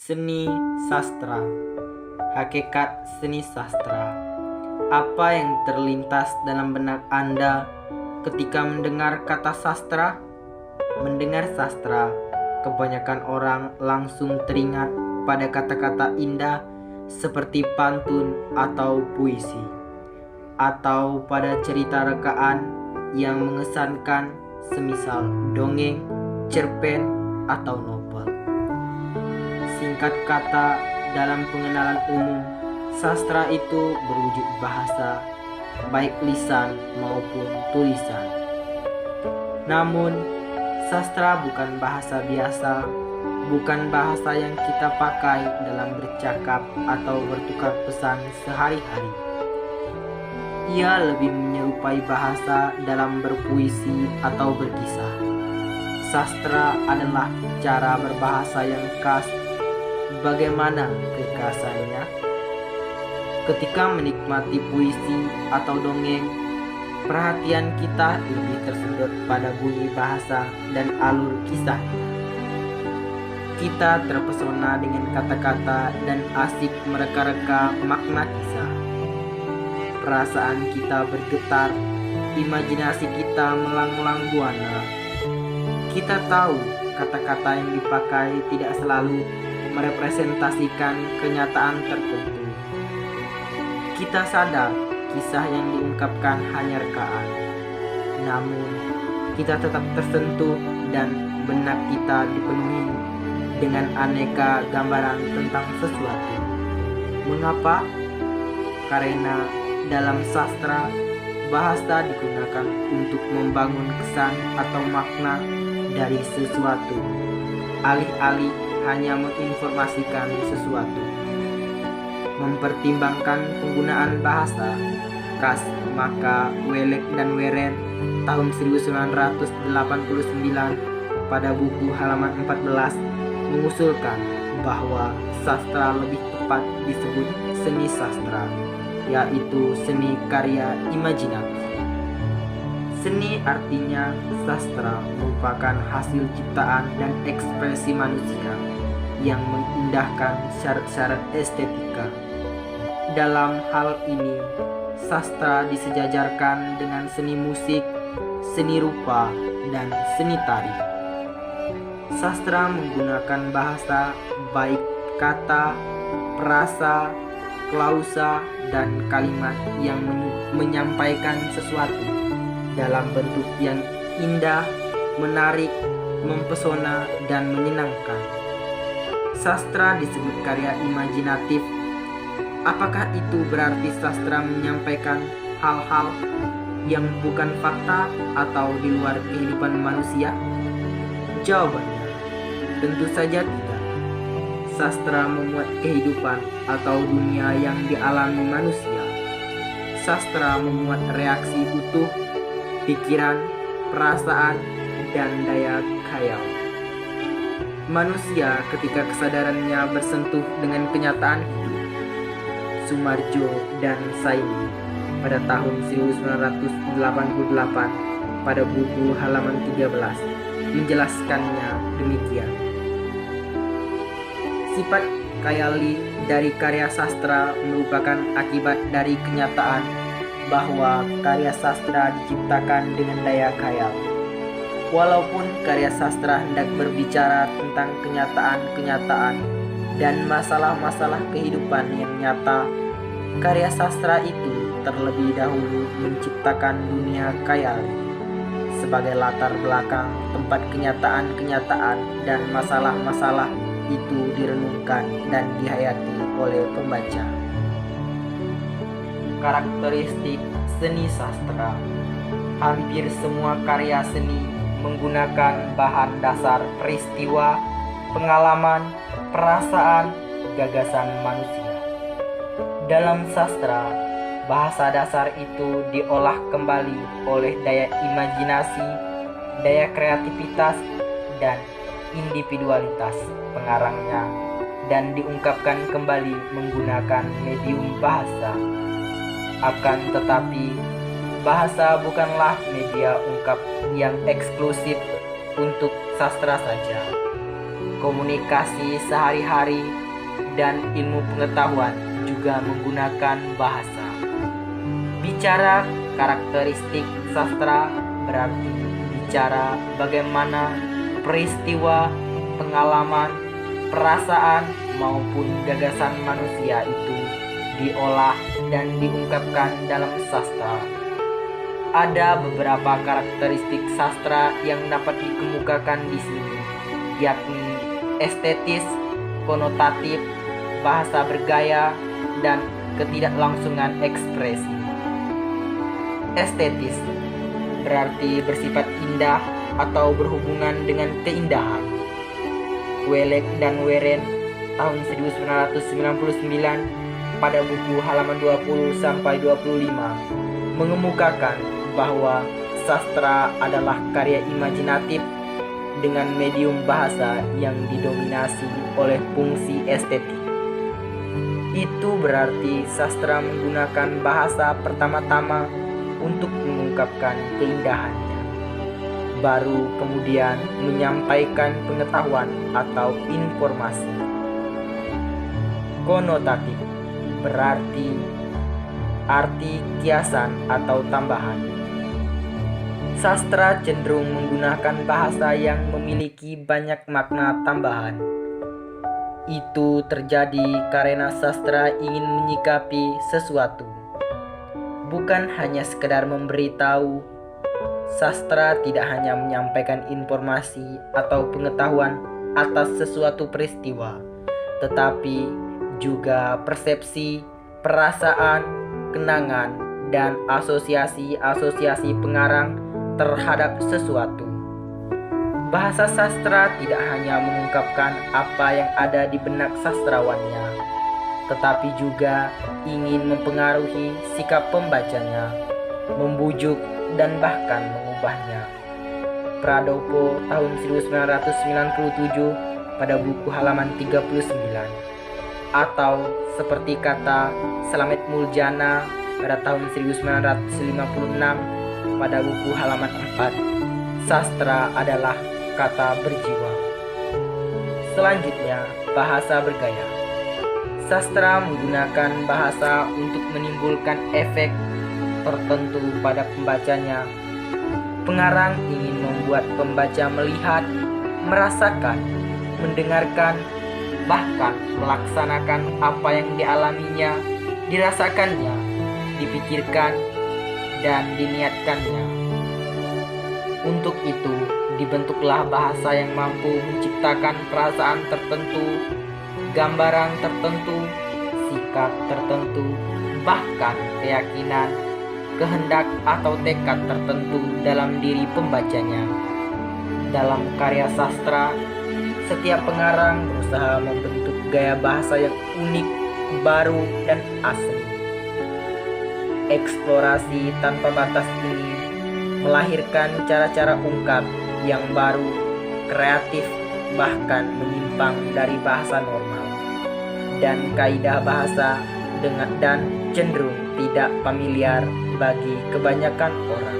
Seni sastra. Hakikat seni sastra. Apa yang terlintas dalam benak Anda ketika mendengar kata sastra? Mendengar sastra, kebanyakan orang langsung teringat pada kata-kata indah seperti pantun atau puisi, atau pada cerita rekaan yang mengesankan semisal dongeng, cerpen, atau novel. Singkat kata, dalam pengenalan umum, sastra itu berwujud bahasa, baik lisan maupun tulisan. Namun, sastra bukan bahasa biasa, bukan bahasa yang kita pakai dalam bercakap atau bertukar pesan sehari-hari. Ia lebih menyerupai bahasa dalam berpuisi atau berkisah. Sastra adalah cara berbahasa yang khas. Bagaimana kekhasannya? Ketika menikmati puisi atau dongeng, perhatian kita lebih tersedot pada bunyi bahasa dan alur kisahnya. Kita terpesona dengan kata-kata dan asik mereka-reka makna kisah. Perasaan kita bergetar, imajinasi kita melang-lang buana. Kita tahu kata-kata yang dipakai tidak selalu merepresentasikan kenyataan tertentu. Kita sadar kisah yang diungkapkan hanya rekaan. Namun, kita tetap tersentuh dan benak kita dipenuhi dengan aneka gambaran tentang sesuatu. Mengapa? Karena dalam sastra, bahasa digunakan untuk membangun kesan atau makna dari sesuatu, alih-alih hanya menginformasikan sesuatu. Mempertimbangkan penggunaan bahasa khas, maka Welek dan Weren tahun 1989 pada buku halaman 14 mengusulkan bahwa sastra lebih tepat disebut seni sastra, yaitu seni karya imajinatif. Seni artinya sastra merupakan hasil ciptaan dan ekspresi manusia yang mengindahkan syarat-syarat estetika. Dalam hal ini, sastra disejajarkan dengan seni musik, seni rupa, dan seni tari. Sastra menggunakan bahasa baik kata, prasa, klausa, dan kalimat yang menyampaikan sesuatu dalam bentuk yang indah, menarik, mempesona, dan menyenangkan. Sastra disebut karya imajinatif. Apakah itu berarti sastra menyampaikan hal-hal yang bukan fakta atau di luar kehidupan manusia? Jawabannya, tentu saja tidak. Sastra memuat kehidupan atau dunia yang dialami manusia. Sastra memuat reaksi utuh, pikiran, perasaan, dan daya khayal manusia ketika kesadarannya bersentuh dengan kenyataan hidup. Sumarjo dan Saini pada tahun 1988 pada buku halaman 13 menjelaskannya demikian. Sifat khayali dari karya sastra merupakan akibat dari kenyataan bahwa karya sastra diciptakan dengan daya khayal. Walaupun karya sastra hendak berbicara tentang kenyataan-kenyataan dan masalah-masalah kehidupan yang nyata, karya sastra itu terlebih dahulu menciptakan dunia khayali sebagai latar belakang tempat kenyataan-kenyataan dan masalah-masalah itu direnungkan dan dihayati oleh pembaca. Karakteristik seni sastra. Hampir semua karya seni menggunakan bahan dasar peristiwa, pengalaman, perasaan, gagasan manusia. Dalam sastra, bahasa dasar itu diolah kembali oleh daya imajinasi, daya kreativitas, dan individualitas pengarangnya, dan diungkapkan kembali menggunakan medium bahasa. Akan tetapi, bahasa bukanlah media ungkap yang eksklusif untuk sastra saja. komunikasi sehari-hari, dan ilmu pengetahuan juga menggunakan bahasa. Bicara karakteristik sastra berarti bicara bagaimana peristiwa, pengalaman, perasaan, maupun gagasan manusia itu diolah dan diungkapkan dalam sastra. Ada beberapa karakteristik sastra yang dapat dikemukakan di sini, yakni estetis, konotatif, bahasa bergaya, dan ketidaklangsungan ekspresi. Estetis berarti bersifat indah atau berhubungan dengan keindahan. Welek dan Weren tahun 1999 pada buku halaman 20-25 mengemukakan bahwa sastra adalah karya imajinatif dengan medium bahasa yang didominasi oleh fungsi estetik. Itu berarti sastra menggunakan bahasa pertama-tama untuk mengungkapkan keindahannya, baru kemudian menyampaikan pengetahuan atau informasi. Konotatif berarti arti kiasan atau tambahan. Sastra cenderung menggunakan bahasa yang memiliki banyak makna tambahan. Itu terjadi karena sastra ingin menyikapi sesuatu, bukan hanya sekedar memberitahu. Sastra tidak hanya menyampaikan informasi atau pengetahuan atas sesuatu peristiwa, tetapi juga persepsi, perasaan, kenangan, dan asosiasi-asosiasi pengarang terhadap sesuatu. Bahasa sastra tidak hanya mengungkapkan apa yang ada di benak sastrawannya, tetapi juga ingin mempengaruhi sikap pembacanya, membujuk, dan bahkan mengubahnya. Pradopo tahun 1997 pada buku halaman 39. Atau seperti kata Slamet Muljana pada tahun 1956 pada buku halaman 4, sastra adalah kata berjiwa. Selanjutnya, bahasa bergaya. Sastra menggunakan bahasa untuk menimbulkan efek tertentu pada pembacanya. Pengarang ingin membuat pembaca melihat, merasakan, mendengarkan, bahkan melaksanakan apa yang dialaminya, dirasakannya, dipikirkan, dan diniatkannya. Untuk itu, dibentuklah bahasa yang mampu menciptakan perasaan tertentu, gambaran tertentu, sikap tertentu, bahkan keyakinan, kehendak atau tekad tertentu dalam diri pembacanya. Dalam karya sastra, setiap pengarang berusaha membentuk gaya bahasa yang unik, baru, dan asli. Eksplorasi tanpa batas ini melahirkan cara-cara ungkap yang baru, kreatif, bahkan menyimpang dari bahasa normal, dan kaidah bahasa dan cenderung tidak familiar bagi kebanyakan orang.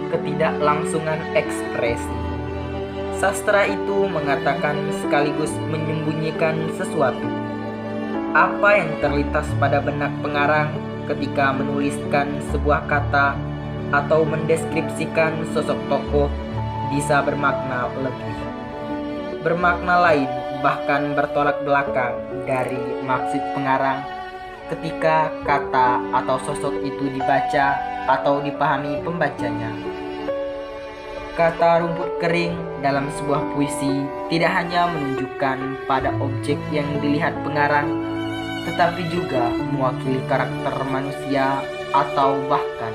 Ketidaklangsungan ekspresi. Sastra itu mengatakan sekaligus menyembunyikan sesuatu. Apa yang terlintas pada benak pengarang ketika menuliskan sebuah kata atau mendeskripsikan sosok tokoh bisa bermakna lebih, bermakna lain, bahkan bertolak belakang dari maksud pengarang ketika kata atau sosok itu dibaca atau dipahami pembacanya. Kata rumput kering dalam sebuah puisi tidak hanya menunjukkan pada objek yang dilihat pengarang, tetapi juga mewakili karakter manusia atau bahkan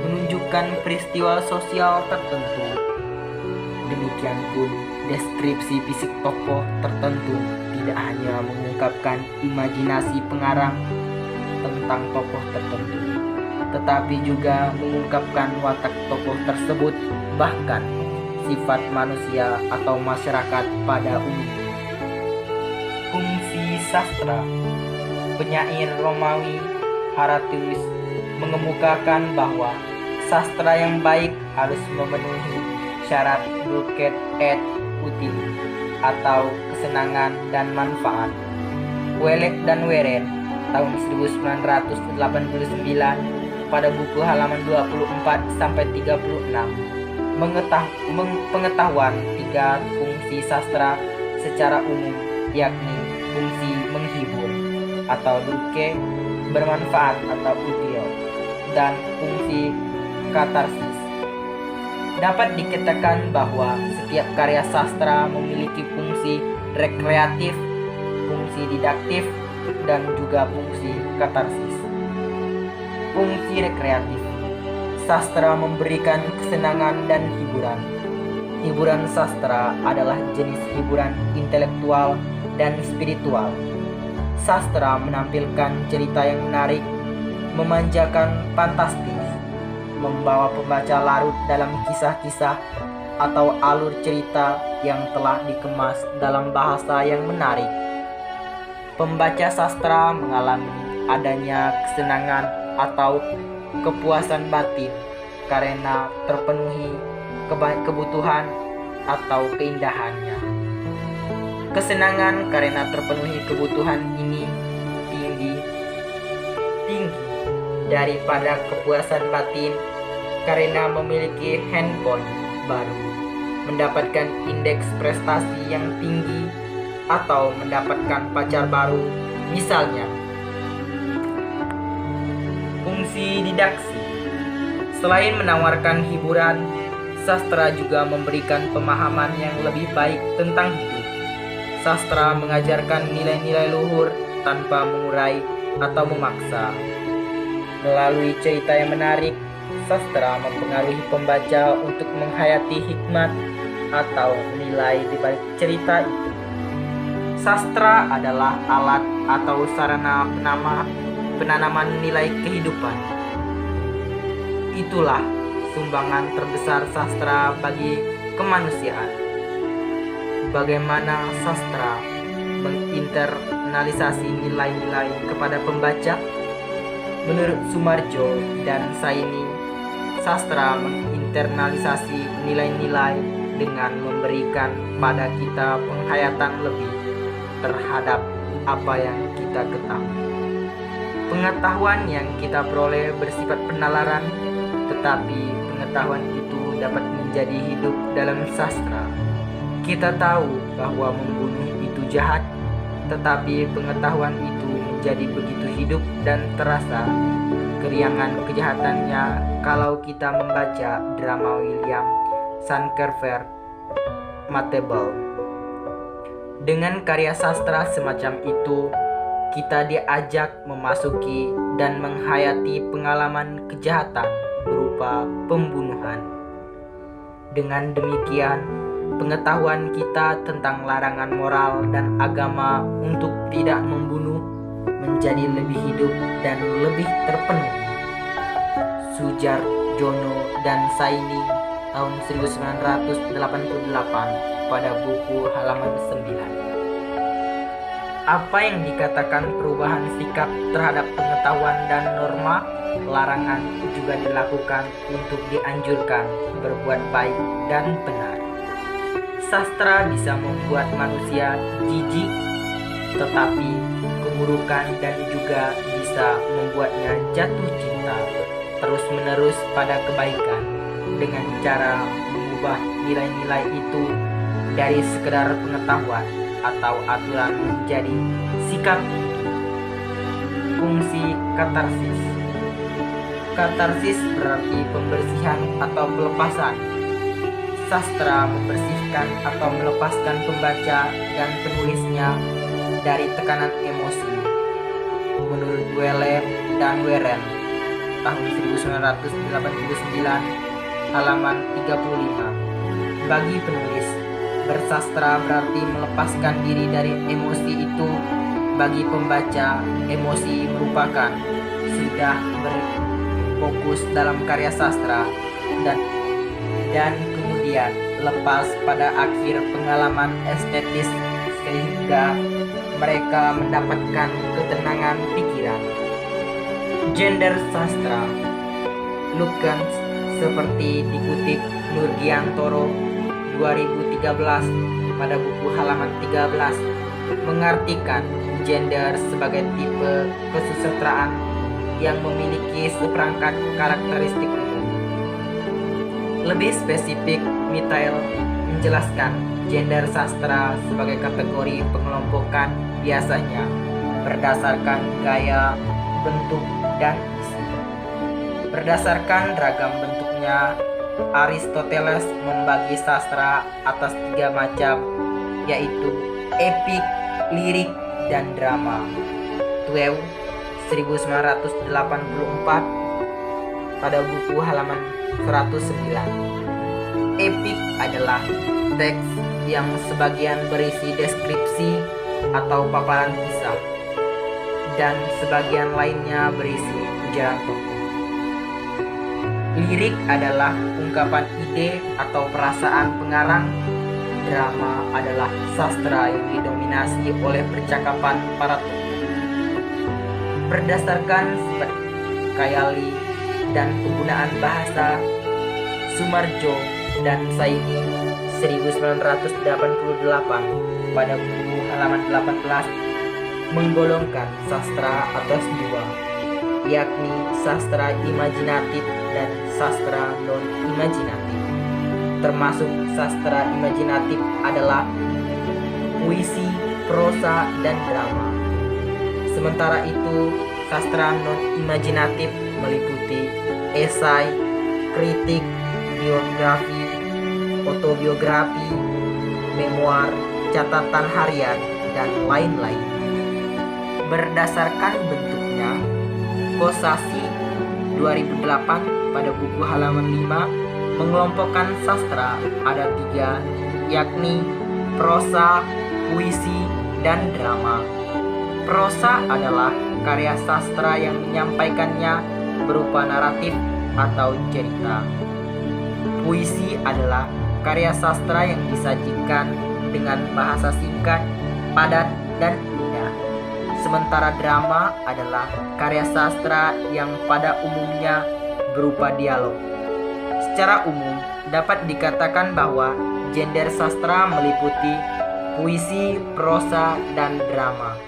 menunjukkan peristiwa sosial tertentu. Demikian pun deskripsi fisik tokoh tertentu tidak hanya mengungkapkan imajinasi pengarang tentang tokoh tertentu, tetapi juga mengungkapkan watak tokoh tersebut, bahkan sifat manusia atau masyarakat pada umumnya. Fungsi sastra. Penyair Romawi Horatius mengemukakan bahwa sastra yang baik harus memenuhi syarat ducat et utili atau kesenangan dan manfaat. Ouellet dan Warren tahun 1989 pada buku halaman 24-36 pengetahuan tiga fungsi sastra secara umum, yakni fungsi menghibur atau duke, bermanfaat atau utile, dan fungsi katarsis. Dapat dikatakan bahwa setiap karya sastra memiliki fungsi rekreatif, fungsi didaktif, dan juga fungsi katarsis. Fungsi rekreatif. Sastra memberikan kesenangan dan hiburan. Hiburan sastra adalah jenis hiburan intelektual dan spiritual. Sastra menampilkan cerita yang menarik, memanjakan, fantastis, membawa pembaca larut dalam kisah-kisah atau alur cerita yang telah dikemas dalam bahasa yang menarik. Pembaca sastra mengalami adanya kesenangan atau kepuasan batin karena terpenuhi kebutuhan atau keindahannya. Kesenangan karena terpenuhi kebutuhan ini tinggi daripada kepuasan batin karena memiliki handphone baru, mendapatkan indeks prestasi yang tinggi, atau mendapatkan pacar baru misalnya. Fungsi didaksi. Selain menawarkan hiburan, sastra juga memberikan pemahaman yang lebih baik tentang hidup. Sastra mengajarkan nilai-nilai luhur tanpa mengurai atau memaksa. Melalui cerita yang menarik, sastra mempengaruhi pembaca untuk menghayati hikmat atau nilai di balik cerita itu. Sastra adalah alat atau sarana penanaman nilai kehidupan. Itulah sumbangan terbesar sastra bagi kemanusiaan. Bagaimana sastra menginternalisasi nilai-nilai kepada pembaca? Menurut Sumarjo dan Saini, sastra menginternalisasi nilai-nilai dengan memberikan pada kita penghayatan lebih terhadap apa yang kita ketahui. Pengetahuan yang kita peroleh bersifat penalaran, tetapi pengetahuan itu dapat menjadi hidup dalam sastra. Kita tahu bahwa membunuh itu jahat, tetapi pengetahuan itu menjadi begitu hidup dan terasa keriangan kejahatannya kalau kita membaca drama William Sankervert Matable. Dengan karya sastra semacam itu, kita diajak memasuki dan menghayati pengalaman kejahatan berupa pembunuhan. Dengan demikian, pengetahuan kita tentang larangan moral dan agama untuk tidak membunuh menjadi lebih hidup dan lebih terpenuhi. Sujarjono dan Saini tahun 1988 pada buku halaman 9. Apa yang dikatakan perubahan sikap terhadap pengetahuan dan norma larangan juga dilakukan untuk dianjurkan berbuat baik dan benar. Sastra bisa membuat manusia jijik, tetapi keburukan dan juga bisa membuatnya jatuh cinta terus-menerus pada kebaikan dengan cara mengubah nilai-nilai itu dari sekedar pengetahuan atau aturan menjadi sikap hidup. Fungsi katarsis. Katarsis berarti pembersihan atau pelepasan. Sastra membersihkan atau melepaskan pembaca dan penulisnya dari tekanan emosi. Menurut Ouellet dan Warren tahun 1989 halaman 35, bagi penulis, bersastra berarti melepaskan diri dari emosi itu. Bagi pembaca, emosi merupakan sudah berfokus dalam karya sastra dan kemudian lepas pada akhir pengalaman estetis sehingga mereka mendapatkan ketenangan pikiran. Gender sastra. Lukens seperti dikutip Nurgiantoro 2013 pada buku halaman 13 mengartikan gender sebagai tipe kesusastraan yang memiliki seperangkat karakteristik umum. Lebih spesifik, Mithael menjelaskan gender sastra sebagai kategori pengelompokan biasanya berdasarkan gaya, bentuk, dan isi. Berdasarkan ragam bentuknya, Aristoteles membagi sastra atas 3 macam, yaitu epik, lirik, dan drama. Tuew 1984 pada buku halaman 109. Epik adalah teks yang sebagian berisi deskripsi atau paparan kisah, dan sebagian lainnya berisi ujaran tokoh. Lirik adalah ungkapan ide atau perasaan pengarang. Drama adalah sastra yang didominasi oleh percakapan para tokoh. Berdasarkan sifat khayali dan penggunaan bahasa, Sumarjo dan Saidi 1988 pada buku halaman 18 menggolongkan sastra atas 2, yakni sastra imajinatif dan sastra non-imajinatif. Termasuk sastra imajinatif adalah puisi, prosa, dan drama. Sementara itu, sastra non-imajinatif meliputi esai, kritik, biografi, autobiografi, memoir, catatan harian, dan lain-lain. Berdasarkan bentuknya, Kosasi 2008 pada buku halaman 5 mengelompokkan sastra ada 3, yakni prosa, puisi, dan drama. Prosa adalah karya sastra yang menyampaikannya berupa naratif atau cerita. Puisi adalah karya sastra yang disajikan dengan bahasa singkat, padat, dan indah. Sementara drama adalah karya sastra yang pada umumnya berupa dialog. Secara umum, dapat dikatakan bahwa gender sastra meliputi puisi, prosa, dan drama.